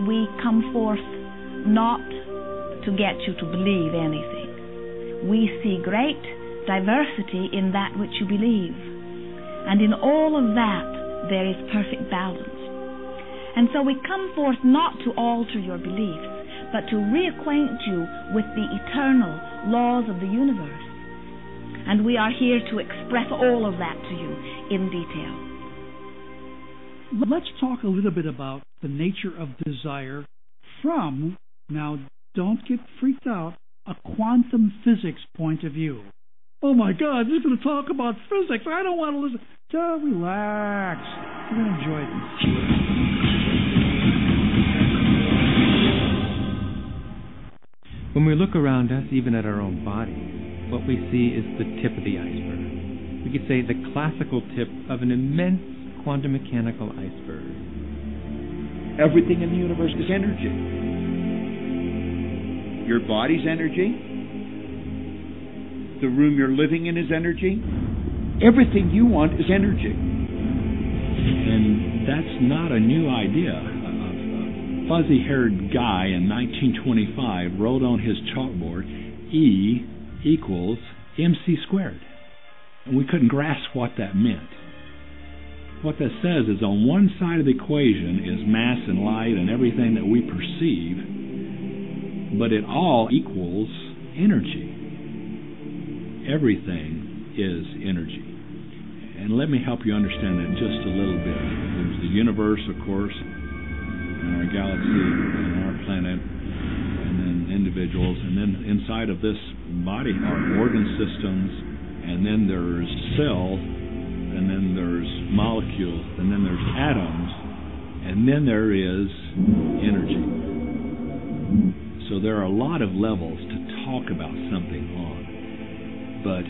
we come forth not to get you to believe anything. We see great diversity in that which you believe. And in all of that, there is perfect balance. And so we come forth not to alter your beliefs, but to reacquaint you with the eternal laws of the universe. And we are here to express all of that to you in detail. Let's talk a little bit about the nature of desire from, now don't get freaked out, a quantum physics point of view. Oh my God, this is going to talk about physics. I don't want to listen. Just relax. You're going to enjoy this. When we look around us, even at our own body, what we see is the tip of the iceberg. We could say the classical tip of an immense quantum mechanical iceberg. Everything in the universe is energy. Your body's energy. The room you're living in is energy. Everything you want is energy. And that's not a new idea. A fuzzy-haired guy in 1925 wrote on his chalkboard, E equals mc squared. And we couldn't grasp what that meant. What that says is on one side of the equation is mass and light and everything that we perceive, but it all equals energy. Everything is energy. And let me help you understand that just a little bit. There's the universe, of course, and our galaxy, and our planet, and then individuals, and then inside of this body are organ systems, and then there's cells, and then there's molecules, and then there's atoms, and then there is energy. So there are a lot of levels to talk about something on. But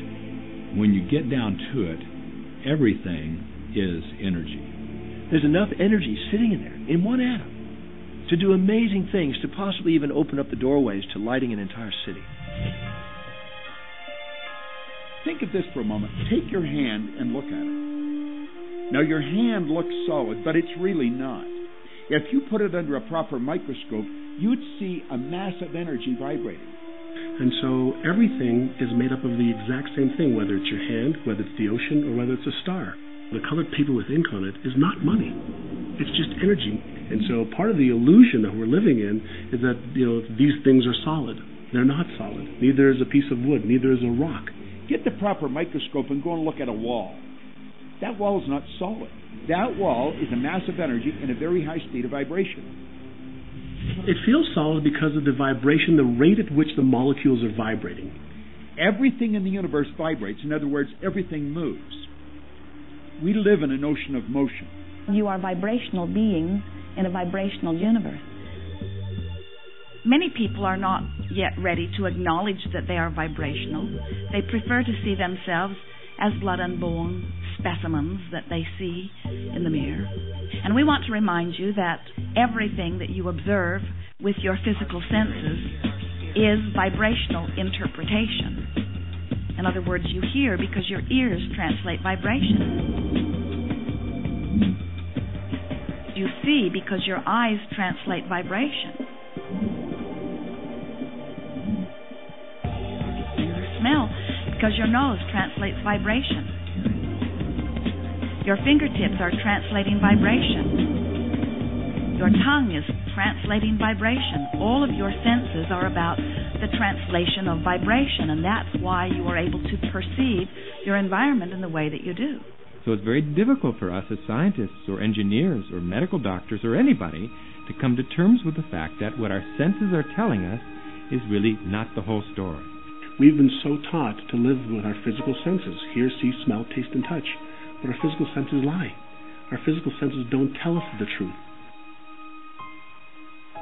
when you get down to it, everything is energy. There's enough energy sitting in there, in one atom, to do amazing things, to possibly even open up the doorways to lighting an entire city. Think of this for a moment. Take your hand and look at it. Now, your hand looks solid, but it's really not. If you put it under a proper microscope, you'd see a mass of energy vibrating. And so everything is made up of the exact same thing, whether it's your hand, whether it's the ocean, or whether it's a star. The colored paper with ink on it is not money. It's just energy. And so part of the illusion that we're living in is that, these things are solid. They're not solid. Neither is a piece of wood. Neither is a rock. Get the proper microscope and go and look at a wall. That wall is not solid. That wall is a mass of energy in a very high speed of vibration. It feels solid because of the vibration, the rate at which the molecules are vibrating. Everything in the universe vibrates. In other words, everything moves. We live in an ocean of motion. You are vibrational beings in a vibrational universe. Many people are not yet ready to acknowledge that they are vibrational. They prefer to see themselves as blood and bone specimens that they see in the mirror. And we want to remind you that everything that you observe with your physical senses is vibrational interpretation. In other words, you hear because your ears translate vibration. You see because your eyes translate vibration. You smell because your nose translates vibration. Your fingertips are translating vibration. Your tongue is translating vibration. All of your senses are about the translation of vibration, and that's why you are able to perceive your environment in the way that you do. So it's very difficult for us as scientists or engineers or medical doctors or anybody to come to terms with the fact that what our senses are telling us is really not the whole story. We've been so taught to live with our physical senses, hear, see, smell, taste, and touch. But our physical senses lie. Our physical senses don't tell us the truth.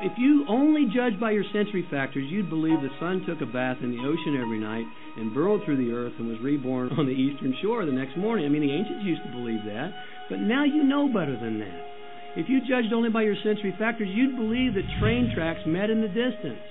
If you only judged by your sensory factors, you'd believe the sun took a bath in the ocean every night and burrowed through the earth and was reborn on the eastern shore the next morning. I mean, the ancients used to believe that, but now you know better than that. If you judged only by your sensory factors, you'd believe that train tracks met in the distance.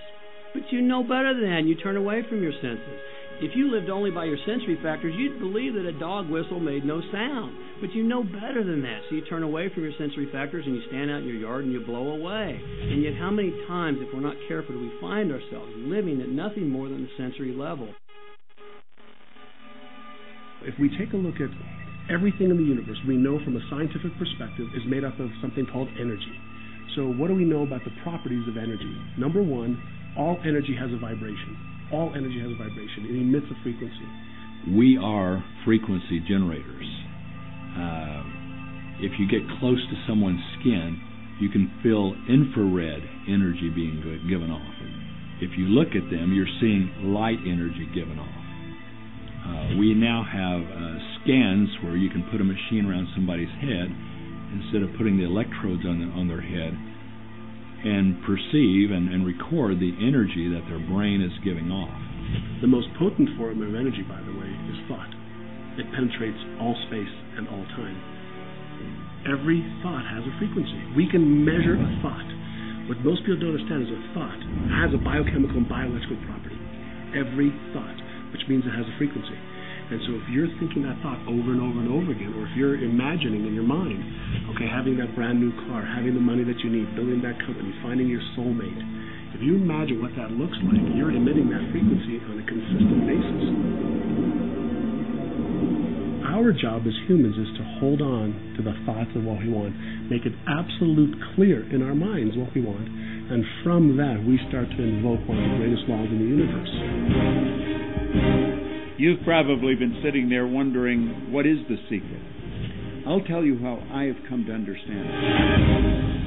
But you know better than that, and you turn away from your senses. If you lived only by your sensory factors, you'd believe that a dog whistle made no sound. But you know better than that, so you turn away from your sensory factors and you stand out in your yard and you blow away. And yet how many times, if we're not careful, do we find ourselves living at nothing more than the sensory level? If we take a look at everything in the universe, we know from a scientific perspective is made up of something called energy. So what do we know about the properties of energy? Number one, all energy has a vibration. All energy has a vibration. It emits a frequency. We are frequency generators. If you get close to someone's skin, you can feel infrared energy being given off. If you look at them, you're seeing light energy given off. We now have scans where you can put a machine around somebody's head instead of putting the electrodes on their head, and perceive and record the energy that their brain is giving off. The most potent form of energy, by the way, is thought. It penetrates all space and all time. Every thought has a frequency. We can measure a thought. What most people don't understand is a thought has a biochemical and bioelectrical property. Every thought, which means it has a frequency. And so if you're thinking that thought over and over and over again, or if you're imagining in your mind, okay, having that brand new car, having the money that you need, building that company, finding your soulmate, if you imagine what that looks like, you're emitting that frequency on a consistent basis. Our job as humans is to hold on to the thoughts of what we want, make it absolute clear in our minds what we want, and from that we start to invoke one of the greatest laws in the universe. You've probably been sitting there wondering, what is the secret? I'll tell you how I have come to understand it.